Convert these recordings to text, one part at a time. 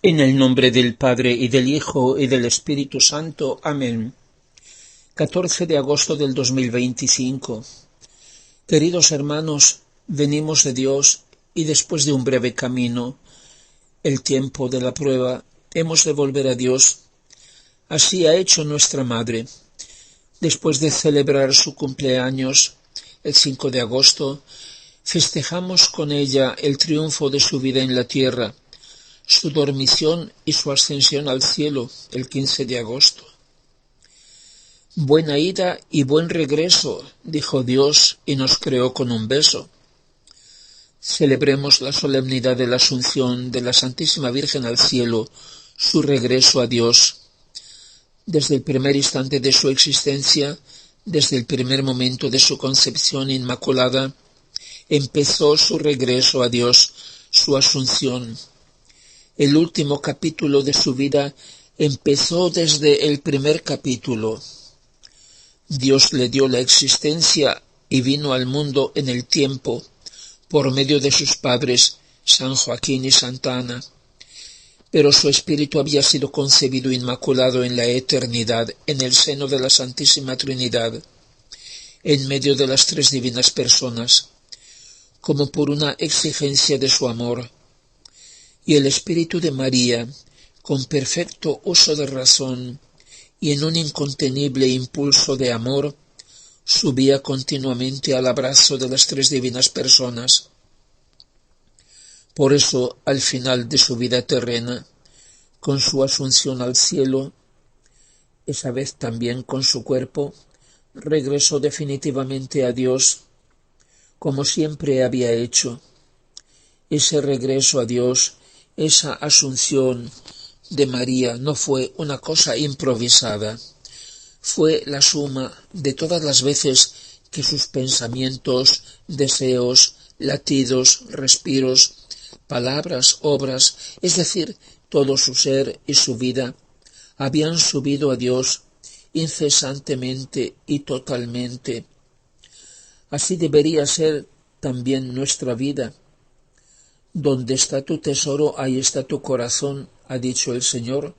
En el nombre del Padre, y del Hijo, y del Espíritu Santo. Amén. 14 de agosto del 2025. Queridos hermanos, venimos de Dios y después de un breve camino, el tiempo de la prueba, hemos de volver a Dios. Así ha hecho nuestra Madre. Después de celebrar su cumpleaños, el 5 de agosto, festejamos con ella el triunfo de su vida en la tierra, su dormición y su ascensión al cielo, el 15 de agosto. Buena ida y buen regreso, dijo Dios y nos creó con un beso. Celebremos la solemnidad de la Asunción de la Santísima Virgen al cielo, su regreso a Dios. Desde el primer instante de su existencia, desde el primer momento de su concepción inmaculada, empezó su regreso a Dios, su Asunción. El último capítulo de su vida empezó desde el primer capítulo. Dios le dio la existencia y vino al mundo en el tiempo, por medio de sus padres, San Joaquín y Santa Ana. Pero su espíritu había sido concebido inmaculado en la eternidad, en el seno de la Santísima Trinidad, en medio de las tres divinas personas, como por una exigencia de su amor. Y el espíritu de María, con perfecto uso de razón y en un incontenible impulso de amor, subía continuamente al abrazo de las tres divinas personas. Por eso, al final de su vida terrena, con su asunción al cielo, esa vez también con su cuerpo, regresó definitivamente a Dios, como siempre había hecho. Ese regreso a Dios, esa asunción de María no fue una cosa improvisada, fue la suma de todas las veces que sus pensamientos, deseos, latidos, respiros, palabras, obras, es decir, todo su ser y su vida, habían subido a Dios incesantemente y totalmente. Así debería ser también nuestra vida. Donde está tu tesoro, ahí está tu corazón, ha dicho el Señor.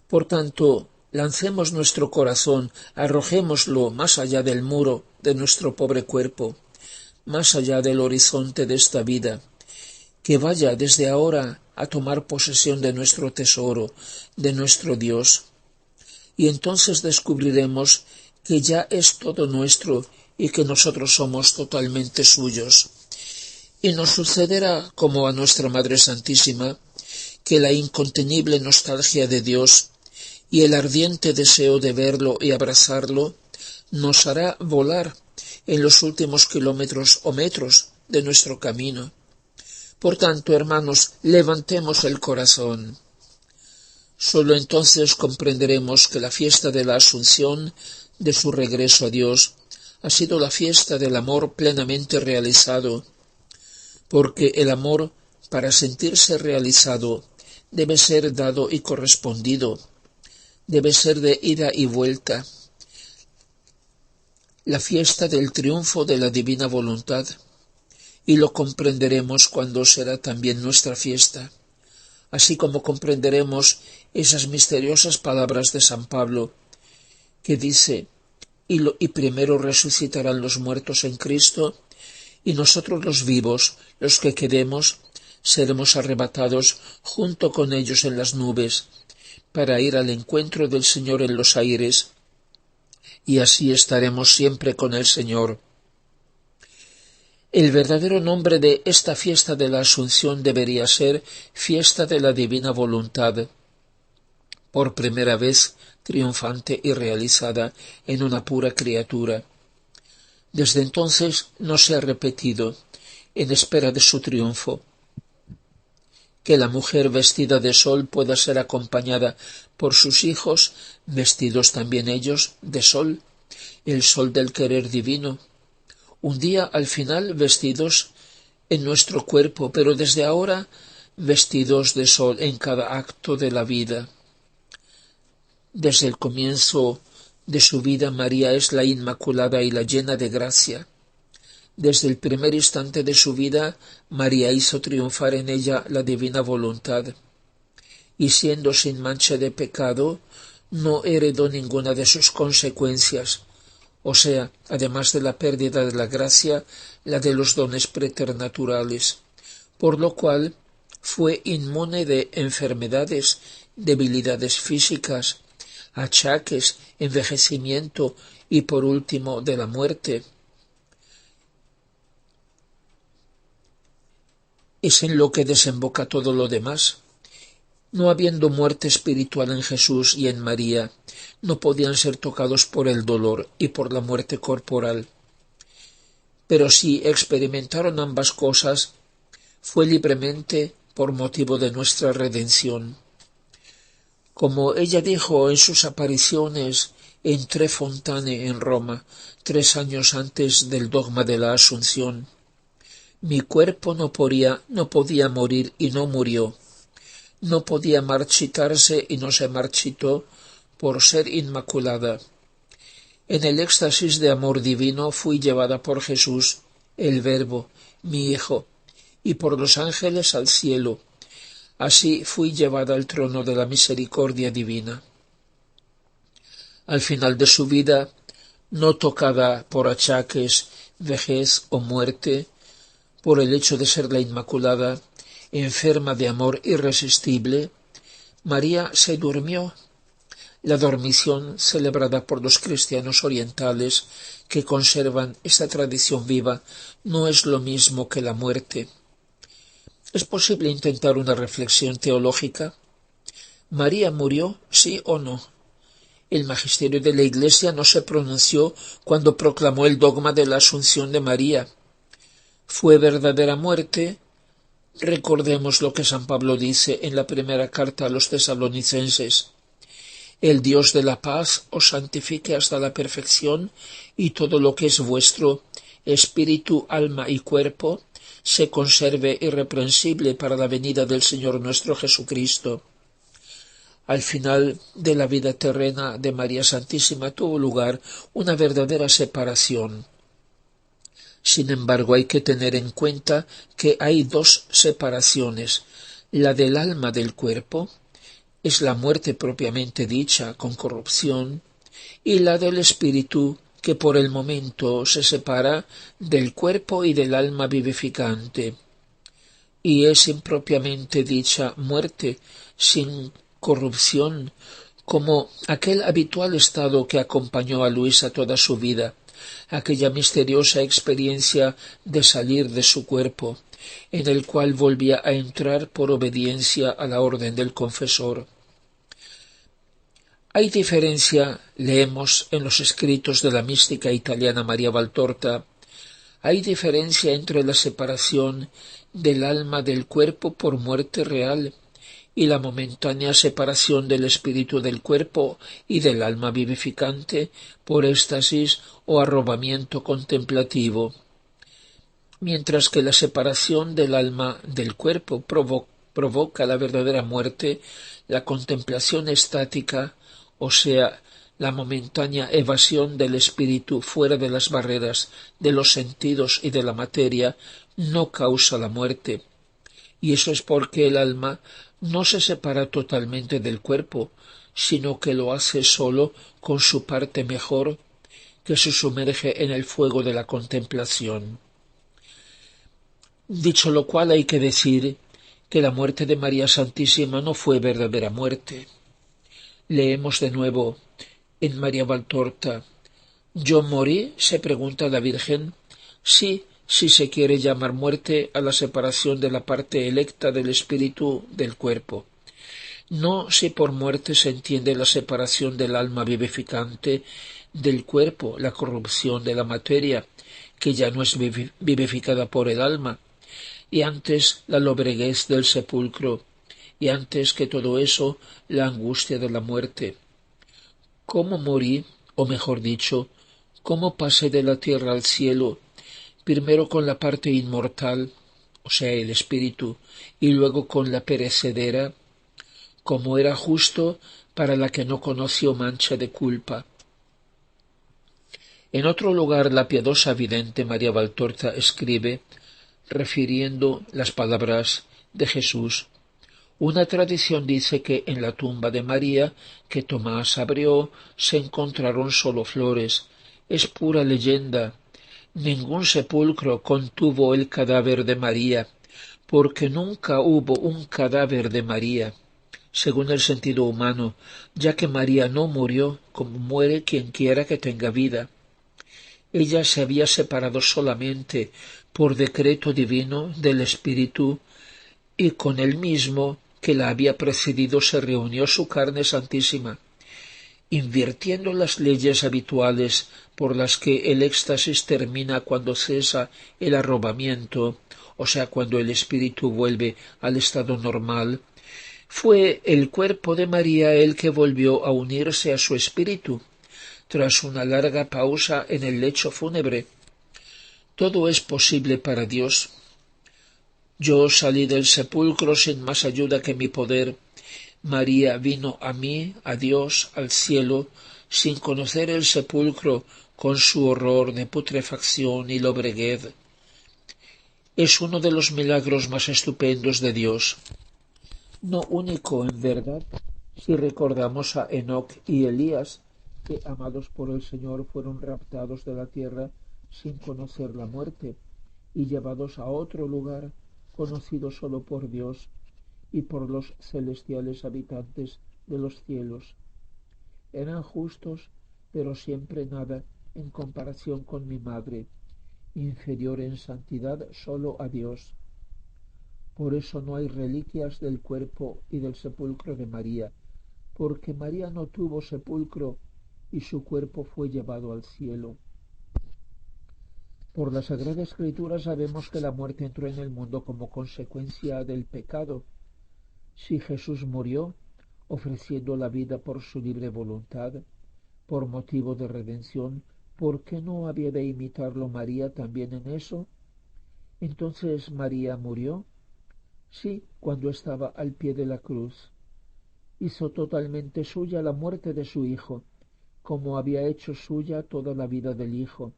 Por tanto, lancemos nuestro corazón, arrojémoslo más allá del muro de nuestro pobre cuerpo, más allá del horizonte de esta vida, que vaya desde ahora a tomar posesión de nuestro tesoro, de nuestro Dios. Y entonces descubriremos que ya es todo nuestro y que nosotros somos totalmente suyos. Y nos sucederá, como a nuestra Madre Santísima, que la incontenible nostalgia de Dios y el ardiente deseo de verlo y abrazarlo nos hará volar en los últimos kilómetros o metros de nuestro camino. Por tanto, hermanos, levantemos el corazón. Sólo entonces comprenderemos que la fiesta de la Asunción, de su regreso a Dios, ha sido la fiesta del amor plenamente realizado, porque el amor, para sentirse realizado, debe ser dado y correspondido, debe ser de ida y vuelta, la fiesta del triunfo de la divina voluntad, y lo comprenderemos cuando será también nuestra fiesta, así como comprenderemos esas misteriosas palabras de San Pablo, que dice, y primero resucitarán los muertos en Cristo, y nosotros los vivos, los que quedemos, seremos arrebatados junto con ellos en las nubes, para ir al encuentro del Señor en los aires, y así estaremos siempre con el Señor. El verdadero nombre de esta fiesta de la Asunción debería ser fiesta de la divina voluntad, por primera vez triunfante y realizada en una pura criatura. Desde entonces no se ha repetido, en espera de su triunfo. Que la mujer vestida de sol pueda ser acompañada por sus hijos, vestidos también ellos de sol, el sol del querer divino. Un día al final vestidos en nuestro cuerpo, pero desde ahora vestidos de sol en cada acto de la vida. Desde el comienzo de su vida María es la Inmaculada y la llena de gracia. Desde el primer instante de su vida, María hizo triunfar en ella la divina voluntad. y siendo sin mancha de pecado, no heredó ninguna de sus consecuencias, o sea, además de la pérdida de la gracia, la de los dones preternaturales, por lo cual fue inmune de enfermedades, debilidades físicas, achaques, envejecimiento y por último de la muerte. Es en lo que desemboca todo lo demás. No habiendo muerte espiritual en Jesús y en María, no podían ser tocados por el dolor y por la muerte corporal. Pero si experimentaron ambas cosas, fue libremente por motivo de nuestra redención. Como ella dijo en sus apariciones en Tre Fontane en Roma, 3 años antes del dogma de la Asunción, mi cuerpo no podía morir y no murió. No podía marchitarse y no se marchitó por ser inmaculada. En el éxtasis de amor divino fui llevada por Jesús, el Verbo, mi Hijo, y por los ángeles al cielo. Así fui llevada al trono de la misericordia divina. Al final de su vida, no tocada por achaques, vejez o muerte, por el hecho de ser la Inmaculada, enferma de amor irresistible, María se durmió. La dormición, celebrada por los cristianos orientales que conservan esta tradición viva, no es lo mismo que la muerte. ¿Es posible intentar una reflexión teológica? ¿María murió, sí o no? El magisterio de la Iglesia no se pronunció cuando proclamó el dogma de la Asunción de María. ¿Fue verdadera muerte? Recordemos lo que San Pablo dice en la primera carta a los tesalonicenses. El Dios de la paz os santifique hasta la perfección, y todo lo que es vuestro, espíritu, alma y cuerpo, se conserve irreprensible para la venida del Señor nuestro Jesucristo. Al final de la vida terrena de María Santísima tuvo lugar una verdadera separación. Sin embargo, hay que tener en cuenta que hay dos separaciones. La del alma del cuerpo es la muerte propiamente dicha, con corrupción, y la del espíritu, que por el momento se separa del cuerpo y del alma vivificante, y es impropiamente dicha muerte, sin corrupción, como aquel habitual estado que acompañó a Luisa toda su vida, aquella misteriosa experiencia de salir de su cuerpo, en el cual volvía a entrar por obediencia a la orden del confesor. Hay diferencia, leemos en los escritos de la mística italiana María Valtorta, hay diferencia entre la separación del alma del cuerpo por muerte real y la momentánea separación del espíritu del cuerpo y del alma vivificante por éxtasis o arrobamiento contemplativo. Mientras que la separación del alma del cuerpo provoca la verdadera muerte, la contemplación estática, o sea, la momentánea evasión del espíritu fuera de las barreras de los sentidos y de la materia, no causa la muerte. Y eso es porque el alma no se separa totalmente del cuerpo, sino que lo hace solo con su parte mejor, que se sumerge en el fuego de la contemplación. Dicho lo cual, hay que decir que la muerte de María Santísima no fue verdadera muerte. Leemos de nuevo en María Valtorta: ¿yo morí?, se pregunta la Virgen. Sí, si se quiere llamar muerte a la separación de la parte electa del espíritu del cuerpo. No si por muerte se entiende la separación del alma vivificante del cuerpo, la corrupción de la materia, que ya no es vivificada por el alma, y antes la lobreguez del sepulcro, y antes que todo eso, la angustia de la muerte. ¿Cómo morí, o mejor dicho, cómo pasé de la tierra al cielo, primero con la parte inmortal, o sea, el espíritu, y luego con la perecedera, como era justo para la que no conoció mancha de culpa? En otro lugar, la piadosa vidente María Valtorta escribe, refiriendo las palabras de Jesús: Una tradición dice que en la tumba de María, que Tomás abrió, se encontraron solo flores. Es pura leyenda. Ningún sepulcro contuvo el cadáver de María, porque nunca hubo un cadáver de María, según el sentido humano, ya que María no murió como muere quien quiera que tenga vida. Ella se había separado solamente por decreto divino del Espíritu, y con él mismo que la había precedido se reunió su carne santísima, invirtiendo las leyes habituales por las que el éxtasis termina cuando cesa el arrobamiento, o sea, cuando el espíritu vuelve al estado normal. Fue el cuerpo de María el que volvió a unirse a su espíritu, tras una larga pausa en el lecho fúnebre. Todo es posible para Dios. Yo salí del sepulcro sin más ayuda que mi poder. María vino a mí, a Dios, al cielo, sin conocer el sepulcro con su horror de putrefacción y lobreguez. Es uno de los milagros más estupendos de Dios. No único, en verdad, si recordamos a Enoc y Elías, que, amados por el Señor, fueron raptados de la tierra sin conocer la muerte y llevados a otro lugar conocido solo por Dios y por los celestiales habitantes de los cielos. Eran justos, pero siempre nada en comparación con mi madre, inferior en santidad solo a Dios. Por eso no hay reliquias del cuerpo y del sepulcro de María, porque María no tuvo sepulcro y su cuerpo fue llevado al cielo. Por la Sagrada Escritura sabemos que la muerte entró en el mundo como consecuencia del pecado. Si Jesús murió, ofreciendo la vida por su libre voluntad, por motivo de redención, ¿por qué no había de imitarlo María también en eso? Entonces María murió, sí, cuando estaba al pie de la cruz. Hizo totalmente suya la muerte de su Hijo, como había hecho suya toda la vida del Hijo.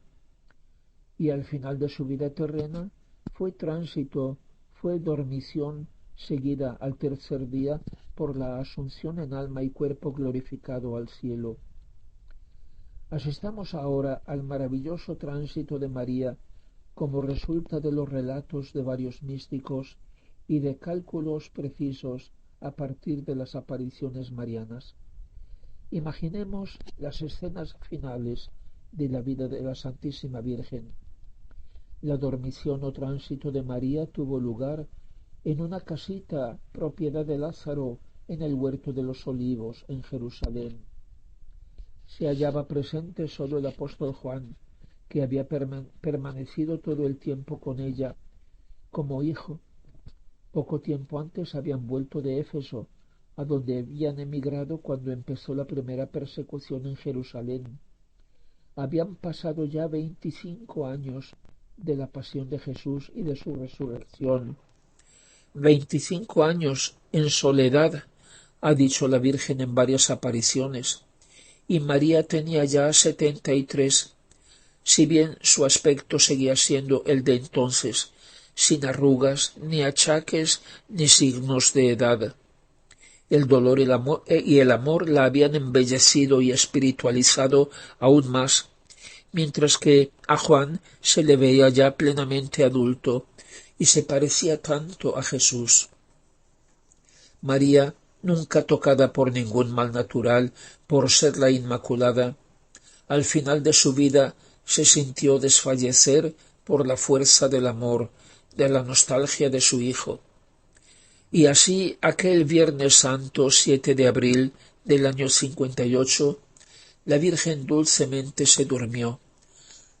Y al final de su vida terrena fue tránsito, fue dormición, seguida al tercer día por la asunción en alma y cuerpo glorificado al cielo. Asistamos ahora al maravilloso tránsito de María, como resulta de los relatos de varios místicos y de cálculos precisos a partir de las apariciones marianas. Imaginemos las escenas finales de la vida de la Santísima Virgen. La dormición o tránsito de María tuvo lugar en una casita propiedad de Lázaro en el huerto de los Olivos en Jerusalén. Se hallaba presente solo el apóstol Juan, que había permanecido todo el tiempo con ella como hijo. Poco tiempo antes habían vuelto de Éfeso, a donde habían emigrado cuando empezó la primera persecución en Jerusalén. Habían pasado ya 25 años de la pasión de Jesús y de su resurrección. 25 años en soledad, ha dicho la Virgen en varias apariciones, y María tenía ya 73, si bien su aspecto seguía siendo el de entonces, sin arrugas, ni achaques, ni signos de edad. El dolor y el amor la habían embellecido y espiritualizado aún más, mientras que a Juan se le veía ya plenamente adulto y se parecía tanto a Jesús. María, nunca tocada por ningún mal natural, por ser la Inmaculada, al final de su vida se sintió desfallecer por la fuerza del amor, de la nostalgia de su Hijo. Y así, aquel Viernes Santo 7 de abril del año 58, la Virgen dulcemente se durmió.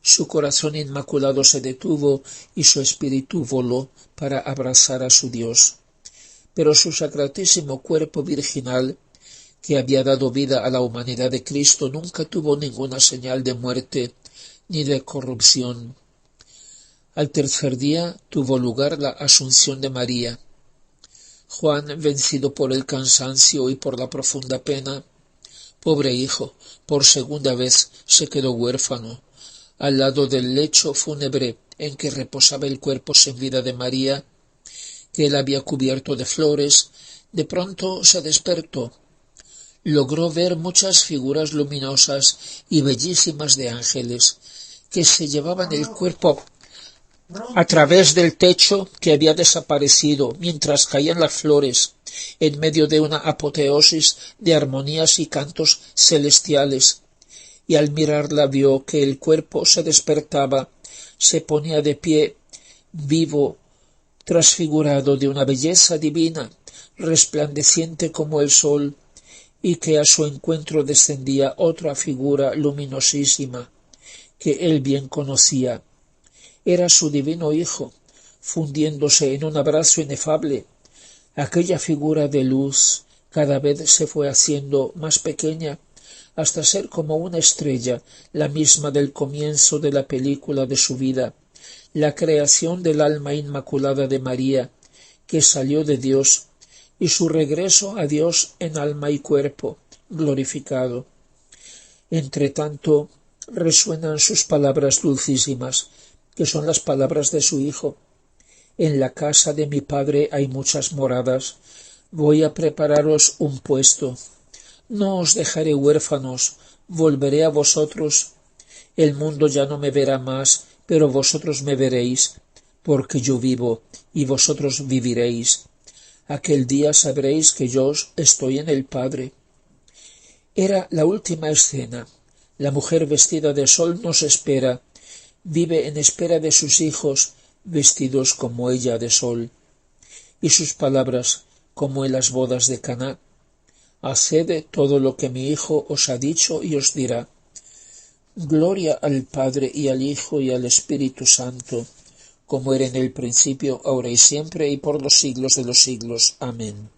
Su corazón inmaculado se detuvo y su espíritu voló para abrazar a su Dios. Pero su sacratísimo cuerpo virginal, que había dado vida a la humanidad de Cristo, nunca tuvo ninguna señal de muerte ni de corrupción. Al tercer día tuvo lugar la Asunción de María. Juan, vencido por el cansancio y por la profunda pena, pobre hijo, por segunda vez se quedó huérfano. Al lado del lecho fúnebre en que reposaba el cuerpo sin vida de María, que él había cubierto de flores, de pronto se despertó. Logró ver muchas figuras luminosas y bellísimas de ángeles, que se llevaban el cuerpo a través del techo que había desaparecido mientras caían las flores, en medio de una apoteosis de armonías y cantos celestiales, y al mirarla vio que el cuerpo se despertaba, se ponía de pie, vivo, transfigurado de una belleza divina, resplandeciente como el sol, y que a su encuentro descendía otra figura luminosísima, que él bien conocía. Era su divino Hijo, fundiéndose en un abrazo inefable. Aquella figura de luz cada vez se fue haciendo más pequeña, hasta ser como una estrella, la misma del comienzo de la película de su vida, la creación del alma inmaculada de María, que salió de Dios, y su regreso a Dios en alma y cuerpo, glorificado. Entretanto, resuenan sus palabras dulcísimas, que son las palabras de su Hijo. En la casa de mi Padre hay muchas moradas, voy a prepararos un puesto. No os dejaré huérfanos, volveré a vosotros. El mundo ya no me verá más, pero vosotros me veréis, porque yo vivo, y vosotros viviréis. Aquel día sabréis que yo estoy en el Padre. Era la última escena. La mujer vestida de sol nos espera, vive en espera de sus hijos, vestidos como ella de sol. Y sus palabras, como en las bodas de Caná: haced todo lo que mi Hijo os ha dicho y os dirá. Gloria al Padre y al Hijo y al Espíritu Santo, como era en el principio, ahora y siempre, y por los siglos de los siglos. Amén.